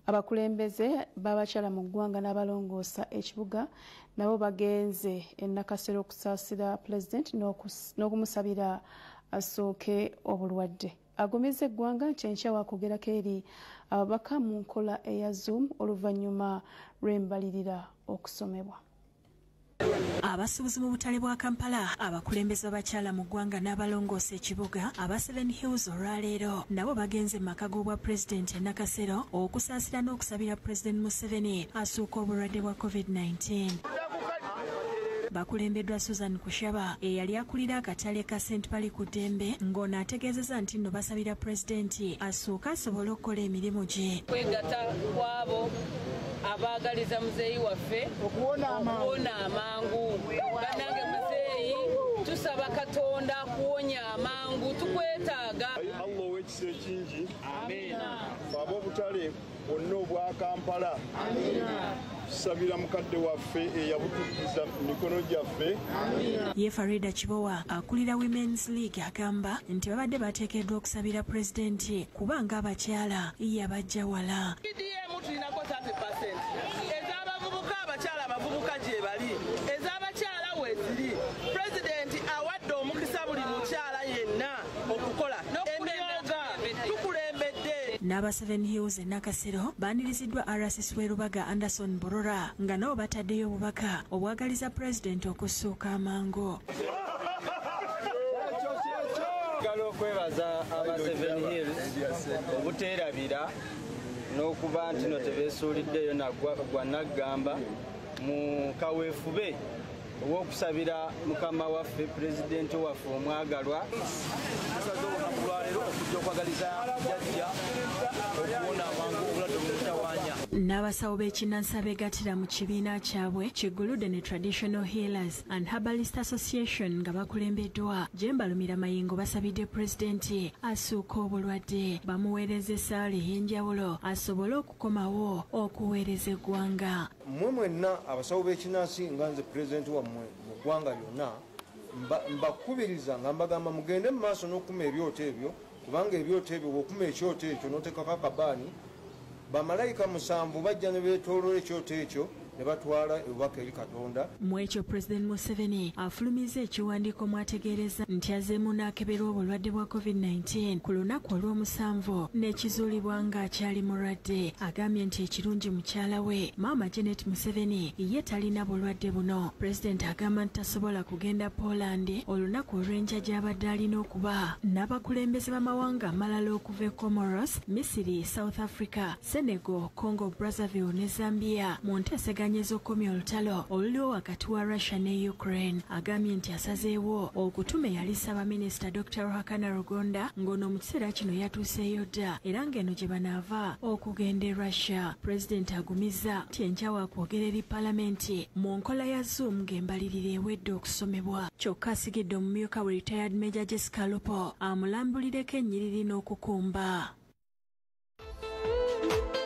Abakulembeze babakyala mu ggwanga n'abalongoosa ekibuga nabo bagenze e Nakasero okusaasira Pulezidenti n'okumusabira Assuuke obulwadde. Agumizza eggwanga nti enkya waakogerako eri ababaka mu nkola eya Zoom oluvannyuma lw'embalirira okusomebwa. Abasuubuzi mu butale bwa Kampala, abakulembeze abakyala mu ggwanga n'abalongoosa ekibuga aba 7 Hills olwaleero nabo bagenze mu maka g'obwa Pulezidenti e Nakasero okusaasira n'okusabira Pulezidenti Museveni Assuuke obulwadde bwa COVID-19. Bakulembeddwa Susan Kushaba eyali akulira akatale ka St. Pali ku Ddembe ng'ono ategeezezza nti nno basabira Pulezidenti Assuuke asobole okukola emirimu gye. Kwegatta kwabo abaagaliza muzeeyi waffe okuwona amangu. Bannange muzeeyi, tusaba Katonda kuwonya amangu, tukwetaaga. Allah ow'ekisa ekingi. Amiina. Ab'obutale bonna obwa Kampala. Amiina. Sabira mukadde waffe eyabutukiza mikono gyaffe. Ye Farida Kibowa akulira Women's League agamba nti babadde bateekeddwa okusabira Pulezidenti kubanga abakyala yabajja wala. Tulinako 30%. Ez'abavubuka abakyala abavubuka gye bali. Ez'abakyala weeziri. Pulezidenti awadde omukisa buli mukyala yenna okukola. Tukulembedde. N'aba 7 Hills e Nakasero baaniriziddwa RCC Rubaga Anderson Borora nga nabo bataddeyo obubaka obwagaliza Pulezidenti okussuuka amangu. Galo okwebaza aba 7 Hills obuteerabira n'okuba nti no tebeesuuliddeyo gwa naggamba mu kaweefube ow'okusabira mukama waffe Pulezidenti waffe omwagalwa. Tusaze olunaku lwaleero okujja okwagaliza jjajja okuwona amangu obulwadde bumutawaanya. N'abasawo b'ekinnansi abeegattira mu kibiina kyabwe kigguludde ne Traditional Healers and Herbalist Association nga bakulembeddwa Jembalumira Mayingo basabidde Pulezidenti Assuuke obulwadde bamuweereza essaala ey'enjawulo asobole okukomawo okuweereza eggwanga. Mmwe mwenna abasawo b'ekinnansi nga nze Pulezidenti wammwe mu ggwanga lyonna mbakubiriza nga mbagamba mugende mu maaso n'okukuma ebyoto ebyo kubanga ebyoto ebyo bw'okuma ekyoto ekyo n'oteekako akabaani bamalayika 7 bajja ne beetooloola ekyoto ekyo ne batwala obubaka eri Katonda. Mu ekyo Pulezidenti Museveni afulumizza ekiwandiiko mwategeereza nti azeemu n'akeberwa obulwadde bwa COVID-19 ku lunaku olw'omusanvu n'ekizuulibwa ng'akyali mulwadde. Agambye nti ekirungi mukyala we Maama Janet Museveni ye talina bulwadde buno. Pulezidenti agamba nti tasobola kugenda Poland olunaku olw'enkya gy'abadde alina okuba n'abakulembeze b'amawanga amalala okuva e Comoros, Misiri, South Africa, Senegal, Congo Brazzaville ne Zambia mu nteeseganya ez'okukomya olutalo oluliwo wakati wa Russia ne Ukraine. Agambye nti asazeewo okutuma eyali Ssaabaminisita Dr. Ruhakana Rugonda ng'ono mu kiseera kino yatuuseeyo dda era ng'eno gye banaava okugenda e Russia. Pulezidenti Agumizza nti enkya waakwogera eri Paalamenti mu nkola ya Zoom ng'embalirira ewedde okusomebwa. Kyokka asigidde omumyuka we Retired Major Jessica Lupo amulambulireko ennyiriri n'okukumba.